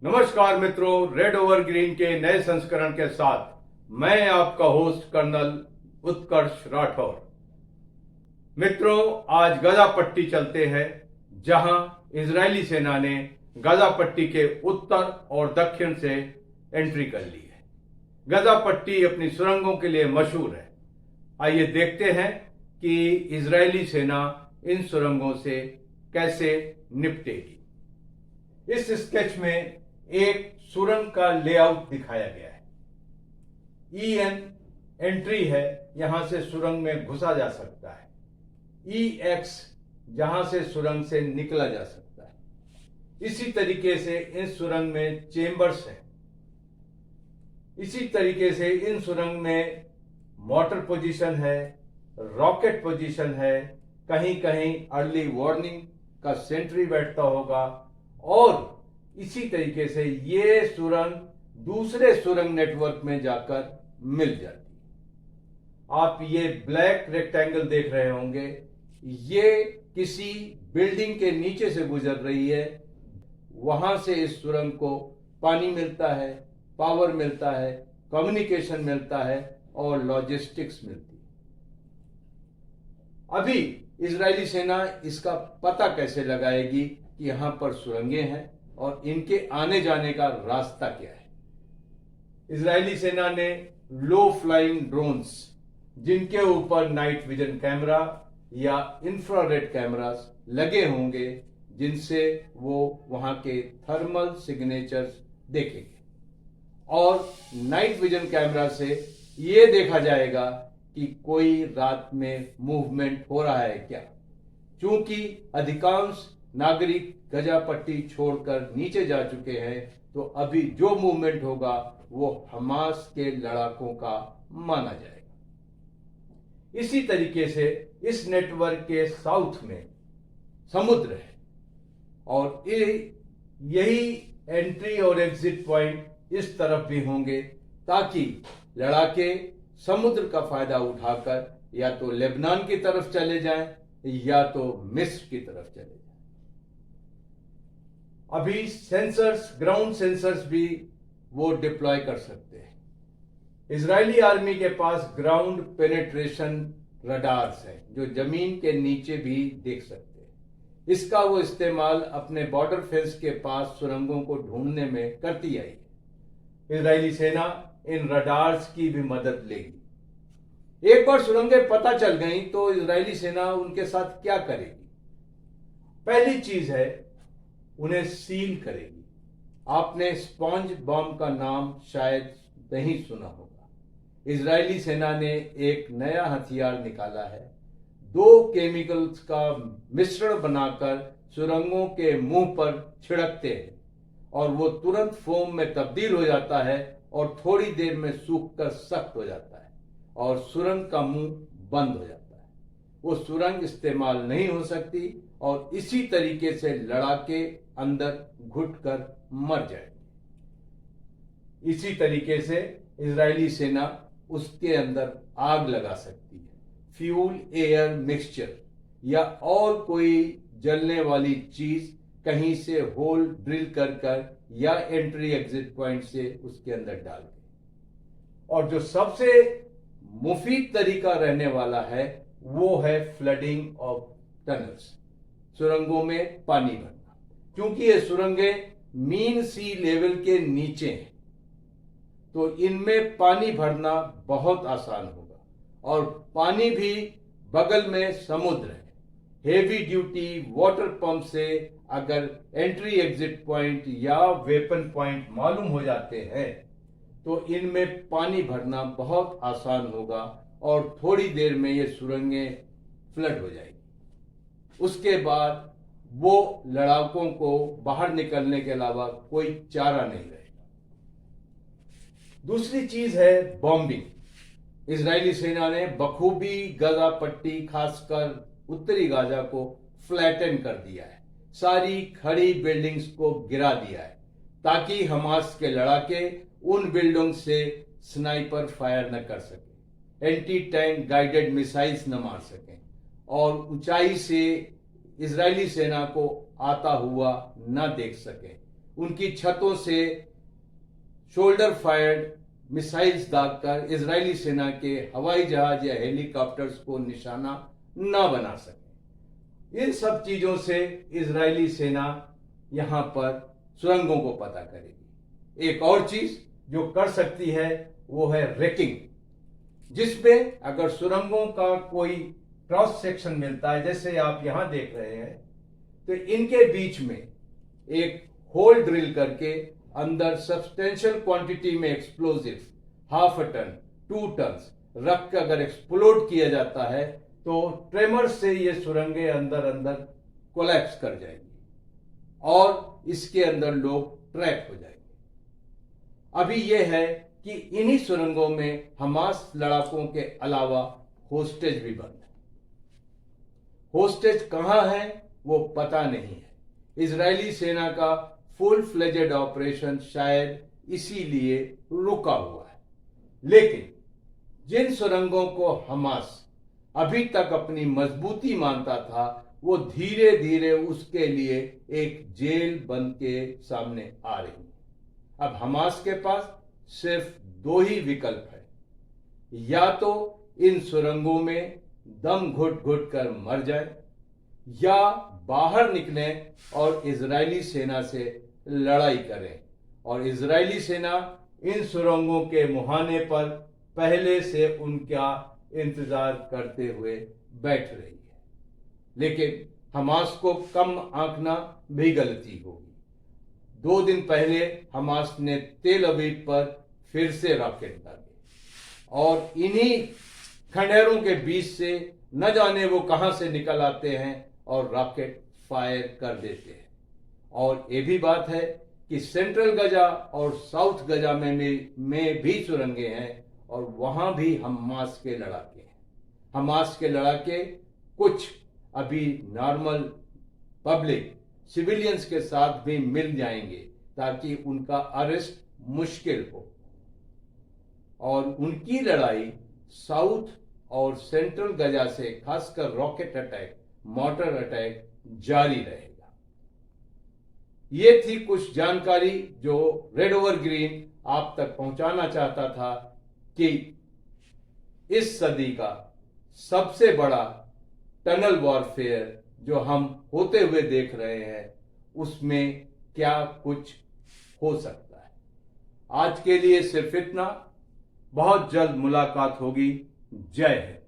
नमस्कार मित्रों, red over green के नए संस्करण के साथ मैं आपका होस्ट कर्नल उत्कर्ष राठौर। मित्रों, आज गाजा पट्टी चलते हैं, जहां इजरायली सेना ने गाजा पट्टी के उत्तर और दक्षिण से एंट्री कर ली है। गाजा पट्टी अपनी सुरंगों के लिए मशहूर है। आइए देखते हैं कि इजरायली सेना इन सुरंगों से कैसे निपटेगी। इस स्केच में एक सुरंग का लेआउट दिखाया गया है। EN एंट्री है, यहां से सुरंग में घुसा जा सकता है। EX जहां से सुरंग से निकला जा सकता है। इसी तरीके से इस सुरंग में चेंबर्स हैं। इसी तरीके से इन सुरंग में मोटर पोजीशन है, रॉकेट पोजीशन है, कहीं कहीं अर्ली वार्निंग का सेंट्री बैठता होगा और इसी तरीके से ये सुरंग दूसरे सुरंग नेटवर्क में जाकर मिल जाती है। आप ये ब्लैक रेक्टेंगल देख रहे होंगे, ये किसी बिल्डिंग के नीचे से गुजर रही है। वहां से इस सुरंग को पानी मिलता है, पावर मिलता है, कम्युनिकेशन मिलता है और लॉजिस्टिक्स मिलती है। अभी इजरायली सेना इसका पता कैसे लगाएगी कि यहां पर सुरंगें हैं और इनके आने जाने का रास्ता क्या है। इजरायली सेना ने लो फ्लाइंग ड्रोन्स, जिनके ऊपर नाइट विजन कैमरा या इंफ्रारेड कैमरास लगे होंगे, जिनसे वो वहां के थर्मल सिग्नेचर्स देखेंगे और नाइट विजन कैमरा से ये देखा जाएगा कि कोई रात में मूवमेंट हो रहा है क्या। चूंकि अधिकांश नागरिक गाजा पट्टी छोड़कर नीचे जा चुके हैं, तो अभी जो मूवमेंट होगा वो हमास के लड़ाकों का माना जाएगा। इसी तरीके से इस नेटवर्क के साउथ में समुद्र है और यही एंट्री और एग्जिट पॉइंट इस तरफ भी होंगे, ताकि लड़ाके समुद्र का फायदा उठाकर या तो लेबनान की तरफ चले जाएं या तो मिस्र की तरफ चले जाएं। अभी सेंसर्स, ग्राउंड सेंसर्स भी वो डिप्लॉय कर सकते हैं। इजरायली आर्मी के पास ग्राउंड पेनेट्रेशन रडार्स हैं, जो जमीन के नीचे भी देख सकते हैं। इसका वो इस्तेमाल अपने बॉर्डर फेंस के पास सुरंगों को ढूंढने में करती आई है। इजरायली सेना इन रडार्स की भी मदद लेगी। एक बार सुरंगें पता चल गई तो इजरायली सेना उनके साथ क्या करेगी? पहली चीज है, उन्हें सील करेगी। आपने स्पॉन्ज बॉम्ब का नाम शायद नहीं सुना होगा। इजरायली सेना ने एक नया हथियार निकाला है। 2 केमिकल्स का मिश्रण बनाकर सुरंगों के मुंह पर छिड़कते हैं और वो तुरंत फोम में तब्दील हो जाता है और थोड़ी देर में सूखकर सख्त हो जाता है और सुरंग का मुंह बंद हो जाता है। वो सुरंग इस्तेमाल नहीं हो सकती और इसी तरीके से लड़ाके अंदर घुटकर मर जाएंगे। इसी तरीके से इजरायली सेना उसके अंदर आग लगा सकती है। फ्यूल एयर मिक्सचर या और कोई जलने वाली चीज कहीं से होल ड्रिल कर या एंट्री एग्जिट पॉइंट से उसके अंदर डाल के। और जो सबसे मुफीद तरीका रहने वाला है वो है फ्लडिंग ऑफ टनल्स, सुरंगों में पानी भरना। क्योंकि ये सुरंगें मीन सी लेवल के नीचे हैं, तो इनमें पानी भरना बहुत आसान होगा और पानी भी बगल में समुद्र है। हेवी ड्यूटी वाटर पंप से अगर एंट्री एग्जिट पॉइंट या वेपन पॉइंट मालूम हो जाते हैं तो इनमें पानी भरना बहुत आसान होगा और थोड़ी देर में ये सुरंगें फ्लड हो जाएगी। उसके बाद वो लड़ाकों को बाहर निकलने के अलावा कोई चारा नहीं रहेगा। दूसरी चीज है बॉम्बिंग। इजरायली सेना ने बखूबी गाजा पट्टी, खासकर उत्तरी गाजा को फ्लैटन कर दिया है। सारी खड़ी बिल्डिंग्स को गिरा दिया है ताकि हमास के लड़ाके उन बिल्डिंग से स्नाइपर फायर न कर सके, एंटी टैंक गाइडेड मिसाइल्स न मार सकें और ऊंचाई से इजरायली सेना को आता हुआ न देख सके। उनकी छतों से शोल्डर फायर्ड मिसाइल्स दागकर इजरायली सेना के हवाई जहाज या हेलीकॉप्टर्स को निशाना न बना सके। इन सब चीजों से इजरायली सेना यहां पर सुरंगों को पता करेगी। एक और चीज जो कर सकती है वो है रेकिंग, जिसमें अगर सुरंगों का कोई क्रॉस सेक्शन मिलता है, जैसे आप यहां देख रहे हैं, तो इनके बीच में एक होल ड्रिल करके अंदर सब्सटेंशियल क्वांटिटी में एक्सप्लोजिव 1/2 टन 2 टन रख कर अगर एक्सप्लोड किया जाता है तो ट्रेमर से ये सुरंगें अंदर अंदर कोलैप्स कर जाएंगी और इसके अंदर लोग ट्रैप हो जाएंगे। अभी यह है कि इन्हीं सुरंगों में हमास लड़ाकों के अलावा होस्टेज भी बंद है। होस्टेज कहां है वो पता नहीं है। इजरायली सेना का फुल फ्लेजेड ऑपरेशन शायद इसीलिए रुका हुआ है। लेकिन जिन सुरंगों को हमास अभी तक अपनी मजबूती मानता था, वो धीरे धीरे उसके लिए एक जेल बन के सामने आ रही है। अब हमास के पास सिर्फ 2 ही विकल्प है, या तो इन सुरंगों में दम घुट घुट कर मर जाए या बाहर निकले और इजरायली सेना से लड़ाई करें। और इजरायली सेना इन सुरंगों के मुहाने पर पहले से उनका इंतजार करते हुए बैठ रही है। लेकिन हमास को कम आंकना भी गलती होगी। 2 दिन पहले हमास ने तेल अवीव पर फिर से रॉकेट दागे और इन्हीं खंडहरों के बीच से न जाने वो कहां से निकल आते हैं और रॉकेट फायर कर देते हैं। और ये भी बात है कि सेंट्रल गजा और साउथ गजा में भी सुरंगें हैं और वहां भी हमास के लड़ाके हैं। हमास के लड़ाके कुछ अभी नॉर्मल पब्लिक सिविलियंस के साथ भी मिल जाएंगे ताकि उनका अरेस्ट मुश्किल हो और उनकी लड़ाई साउथ और सेंट्रल गजा से खासकर रॉकेट अटैक, मॉर्टर अटैक जारी रहेगा। ये थी कुछ जानकारी जो रेड ओवर ग्रीन आप तक पहुंचाना चाहता था कि इस सदी का सबसे बड़ा टनल वॉरफेयर जो हम होते हुए देख रहे हैं उसमें क्या कुछ हो सकता है। आज के लिए सिर्फ इतना। बहुत जल्द मुलाकात होगी। जय हिंद।